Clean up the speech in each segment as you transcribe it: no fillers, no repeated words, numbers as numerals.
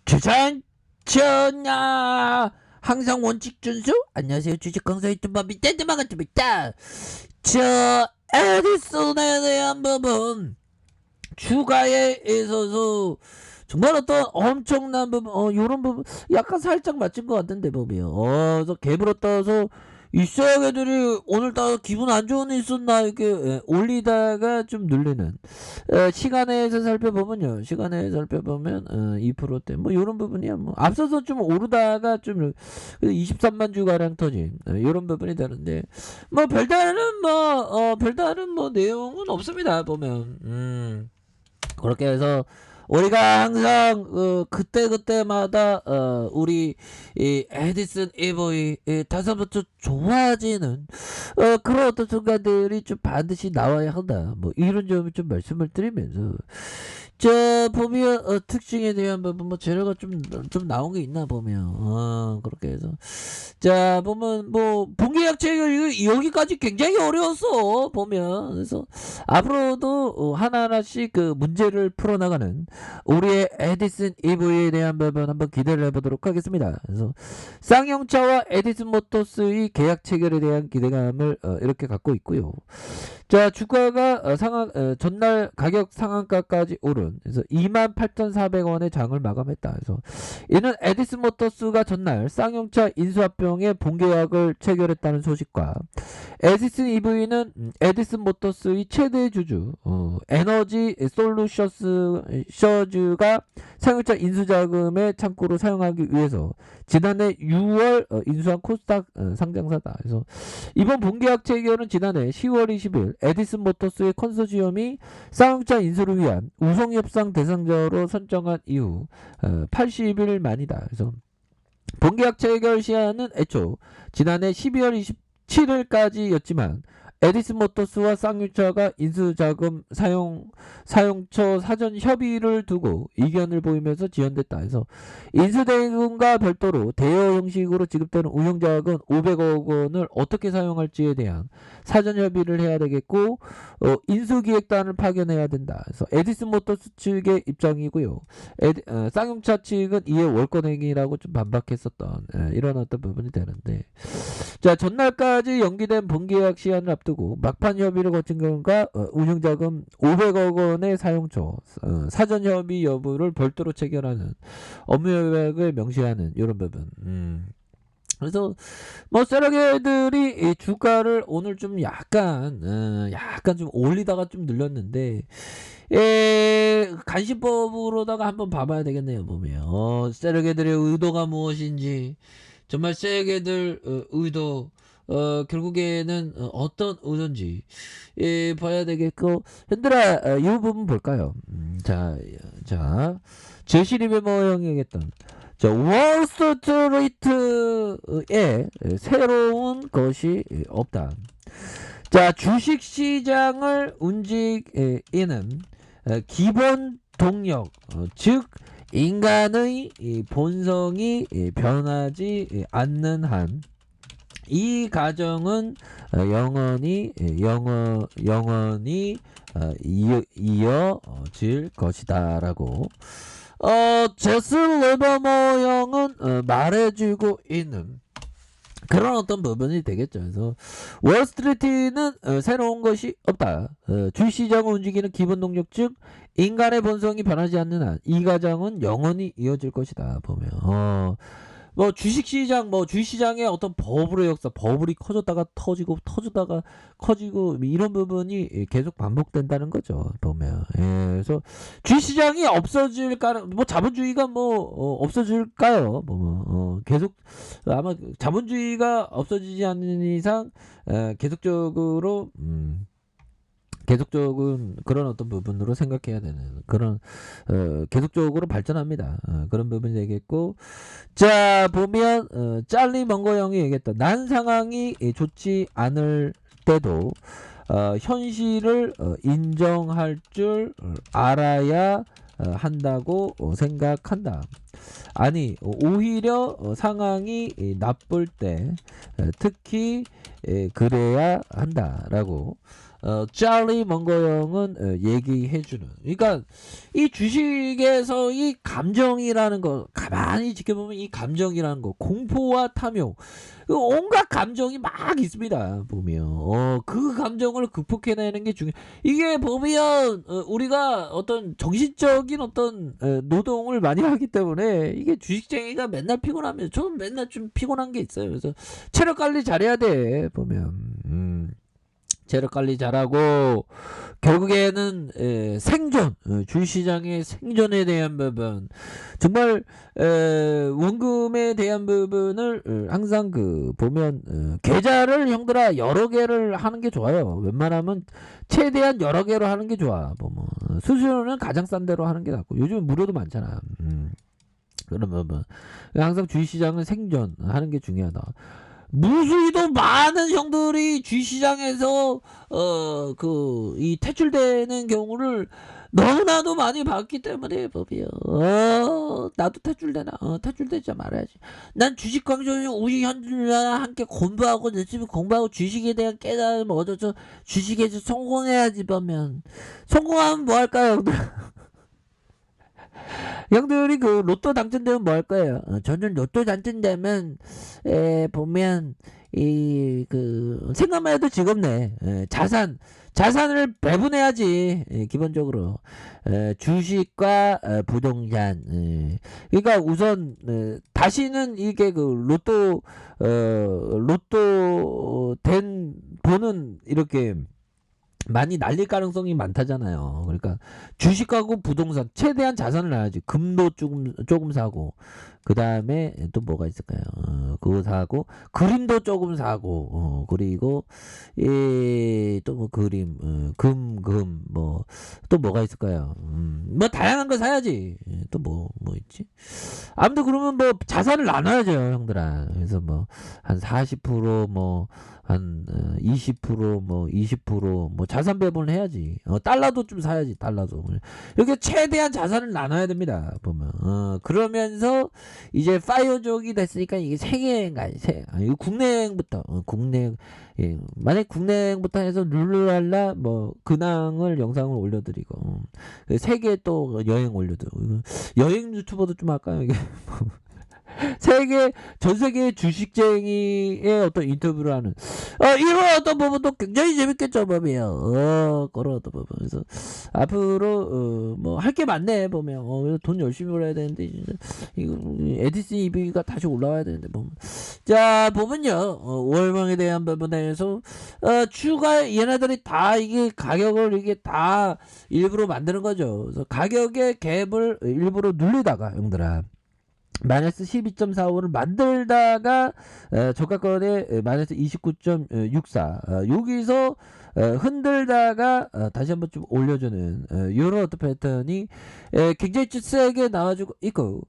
주산 전야 항상 원칙 준수. 안녕하세요, 주식 강사 유튜버 밑에 반갑습니다. 저 에디슨에 대한 부분 추가에 있어서 정말 어떤 엄청난 부분, 요런 부분 약간 살짝 맞춘 것 같은데 보면, 그래서 개불어 떠서 이 쇠약애들이 오늘따라 기분 안 좋은 일 있었나 이렇게 올리다가 좀 눌리는, 시간에서 살펴보면요, 시간에 살펴보면 2%대 뭐 요런 부분이야. 뭐 앞서서 좀 오르다가 좀 23만 주 가량 터진 요런 부분이 되는데, 뭐 별다른 뭐 내용은 없습니다 보면. 그렇게 해서 우리가 항상 그때그때마다 우리 이 에디슨 이보이 다소부터 좋아지는 그런 어떤 순간들이 좀 반드시 나와야 한다, 뭐 이런 점을 좀 말씀을 드리면서, 저 보면 특징에 대한 부분, 뭐 재료가 좀 나온 게 있나 보면, 그렇게 해서 자 보면 뭐 분기약체가 여기까지 굉장히 어려웠어 보면. 그래서 앞으로도 하나하나씩 그 문제를 풀어나가는 우리의 에디슨 EV에 대한 부분 한번 기대를 해보도록 하겠습니다. 그래서 쌍용차와 에디슨 모터스의 계약 체결에 대한 기대감을 이렇게 갖고 있고요. 자, 주가가 전날 가격 상한가까지 오른, 그래서 28,400원의 장을 마감했다. 그래서 이는 에디슨 모터스가 전날 쌍용차 인수합병의 본계약을 체결했다는 소식과, 에디슨 EV는 에디슨 모터스의 최대 주주 에너지 솔루션스가 쌍용차 인수자금의 창고로 사용하기 위해서 지난해 6월 인수한 코스닥 상장사다. 그래서 이번 본계약 체결은 지난해 10월 20일 에디슨 모터스의 컨소시엄이 쌍용차 인수를 위한 우성협상 대상자로 선정한 이후 80일 만이다. 그래서 본계약 체결 시한은 애초 지난해 12월 27일까지였지만 에디슨 모터스와 쌍용차가 인수자금 사용처 사전 협의를 두고 이견을 보이면서 지연됐다. 해서 인수대금과 별도로 대여 형식으로 지급되는 운용자금 500억 원을 어떻게 사용할지에 대한 사전 협의를 해야 되겠고, 인수기획단을 파견해야 된다. 그래서 에디슨 모터스 측의 입장이고요. 쌍용차 측은 이에 월권행위라고 좀 반박했었던 이런 어떤 부분이 되는데, 자, 전날까지 연기된 본계약 시한을 앞두고 막판 협의를 거친 결과 운용자금 500억 원의 사용처 사전 협의 여부를 별도로 체결하는 업무 계획을 명시하는 이런 부분. 그래서 뭐 세력애들이 이 주가를 오늘 좀 약간 좀 올리다가 좀 늘렸는데, 간신법으로다가 한번 봐봐야 되겠네요 보면. 세력애들의 의도가 무엇인지, 정말 세력애들 의도, 결국에는 어떤 의도인지 봐야 되겠고. 현들아, 이 부분 볼까요? 자 제시리베 모형이 얘기했던 자, 월스트리트에 새로운 것이 없다. 자, 주식시장을 움직이는 기본 동력, 즉 인간의 본성이 변하지 않는 한 이 가정은 영원히 이어질 것이다라고 제스 레버머 형은 말해주고 있는 그런 어떤 부분이 되겠죠. 그래서 월스트리트는 새로운 것이 없다. 주시장을 움직이는 기본 동력, 즉 인간의 본성이 변하지 않는 한 이 가정은 영원히 이어질 것이다 보면. 뭐 주식시장의 어떤 버블의 역사, 버블이 커졌다가 터지다가 커지고 이런 부분이 계속 반복된다는 거죠 보면. 그래서 주식시장이 없어질까, 뭐 자본주의가 없어질까요? 계속 아마 자본주의가 없어지지 않는 이상 계속적으로 계속적인 그런 어떤 부분으로 생각해야 되는 그런 계속적으로 발전합니다. 그런 부분이 되겠고, 자 보면 짤리 먼거 형이 얘기했던 난 상황이 좋지 않을 때도 현실을 인정할 줄 알아야 한다고 생각한다. 아니, 오히려 상황이 나쁠 때 특히 그래야 한다라고 찰리 먼거 형은 얘기해주는. 그러니까 이 주식에서 이 감정이라는 거 가만히 지켜보면 이 감정이라는 거 공포와 탐욕 온갖 감정이 막 있습니다. 보면 그 감정을 극복해내는 게 중요. 이게 보면 우리가 어떤 정신적인 어떤 노동을 많이 하기 때문에 이게 주식쟁이가 맨날 피곤하면 저는 맨날 좀 피곤한 게 있어요. 그래서 체력 관리 잘해야 돼. 보면 체력 관리 잘하고 결국에는 생존 주식시장의 생존에 대한 부분 정말 원금에 대한 부분을 항상 보면 계좌를 형들아 여러 개를 하는 게 좋아요. 웬만하면 최대한 여러 개로 하는 게 좋아. 보면 수수료는 가장 싼 대로 하는 게 낫고 요즘 무료도 많잖아. 그러면 항상 주식시장은 생존하는 게 중요하다. 무수히도 많은 형들이 주식시장에서 이 퇴출되는 경우를 너무나도 많이 봤기 때문에 법이요. 나도 퇴출되나? 퇴출되지 말아야지. 난 주식 광주님 우리 현주랑 함께 공부하고 열심히 공부하고 주식에 대한 깨달음 얻어서 주식에서 성공해야지. 보면 성공하면 뭐 할까요, 형들? 형들이 그 로또 당첨되면 뭐 할 거예요? 저는 로또 당첨되면 보면 생각만 해도 즐겁네. 자산을 배분해야지. 기본적으로 주식과 부동산. 그러니까 우선 다시는 이게 로또 된 돈은 이렇게 많이 날릴 가능성이 많다잖아요. 그러니까 주식하고 부동산 최대한 자산을 놔야지. 금도 조금 사고 그 다음에 또 뭐가 있을까요? 그거 사고 그림도 조금 사고 그리고 또 뭐 그림 금 뭐 또 뭐가 있을까요? 뭐 다양한 거 사야지. 또 뭐 있지? 아무튼 그러면 뭐 자산을 나눠야죠, 형들아. 그래서 뭐 한 40% 한 20% 20% 자산 배분을 해야지. 달러도 좀 사야지. 달러도 이렇게 최대한 자산을 나눠야 됩니다. 보면 그러면서 이제 파이어족이 됐으니까 이게 세계인가 이거 국내행부터 만약 국내행부터 해서 룰루랄라 근황을 영상을 올려드리고 세계 또 여행 올려드리고 여행 유튜버도 좀 할까요 이게? 전 세계 주식쟁이의 어떤 인터뷰를 하는 이런 어떤 부분도 굉장히 재밌겠죠. 보면 그런 어떤 부분. 그래서 앞으로 할 게 많네. 보면 돈 열심히 벌어야 되는데 이거 에디슨 EV가 다시 올라와야 되는데 보면 자 보면요 월봉에 대한 부분에서 추가 얘네들이 다 이게 가격을 이게 다 일부러 만드는 거죠. 그래서 가격의 갭을 일부러 눌리다가 형들아 마이너스 12.45를 만들다가 저가권에 마이너스 29.64 여기서 흔들다가 다시 한번 좀 올려주는 요런 어떤 패턴이 굉장히 좀 세게 나와주고 있고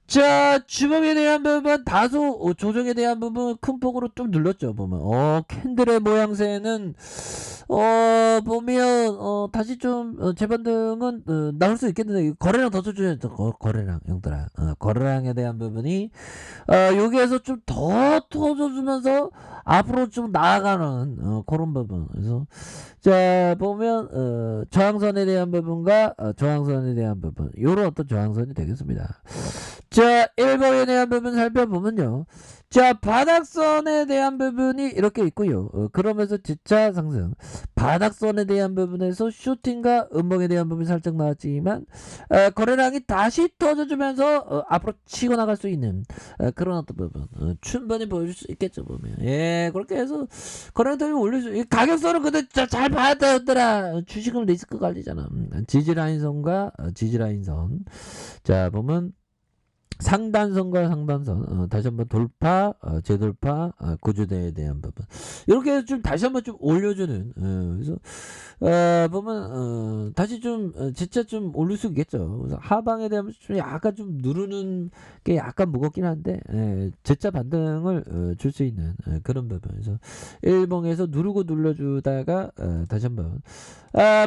자 주봉에 대한 부분 다소 조정에 대한 부분 큰 폭으로 좀 눌렀죠. 보면 캔들의 모양새는 보면 다시 좀 재반등은 나올 수 있겠는데 거래량 더 쳐줘야죠. 거래량 형들아 거래량에 대한 부분이 여기에서 좀 더 터져주면서 앞으로 좀 나아가는 그런 부분. 그래서 자 보면 저항선에 대한 부분과 저항선에 대한 부분 요런 어떤 저항선이 되겠습니다. 자 1번에 대한 부분 살펴보면요 자 바닥선에 대한 부분이 이렇게 있고요 그러면서 지차 상승 바닥선에 대한 부분에서 슈팅과 음봉에 대한 부분이 살짝 나왔지만 거래량이 다시 터져주면서 앞으로 치고 나갈 수 있는 그런 어떤 부분 충분히 보여줄 수 있겠죠. 보면 그렇게 해서 거래량 더 올릴 수 가격선은 근데 잘 봐야 되더라. 주식은 리스크 관리잖아. 지지라인선과 지지라인선 자 보면 상단선과 상단선 다시 한번 돌파 재돌파 구조대에 대한 부분 이렇게 해서 좀 다시 한번 좀 올려주는 그래서 보면 다시 좀 진짜 좀 올릴 수 있겠죠. 그래서 하방에 대한 좀 약간 좀 누르는 게 약간 무겁긴 한데 재차 반등을 줄 수 있는 그런 부분. 그래서 일봉에서 누르고 눌러주다가 다시 한번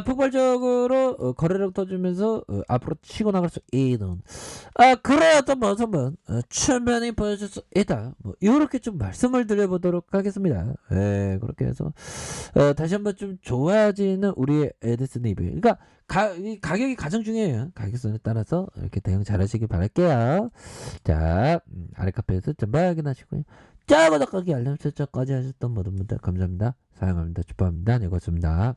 폭발적으로 거래력 터주면서 앞으로 치고 나갈 수 있는 그런 어떤 모습은 충분히 보여줄 수 있다. 뭐 이렇게 좀 말씀을 드려보도록 하겠습니다. 예, 그렇게 해서 다시 한번 좀 좋아지는 우리의 에디슨 리뷰. 그러니까 이 가격이 가장 중요해요. 가격선에 따라서 이렇게 대응 잘하시길 바랄게요. 자, 아래 카페에서 전부 확인하시고요. 자, 구독하기 알람 설정까지 하셨던 모든 분들 감사합니다. 사랑합니다. 축복합니다. 네, 고맙습니다.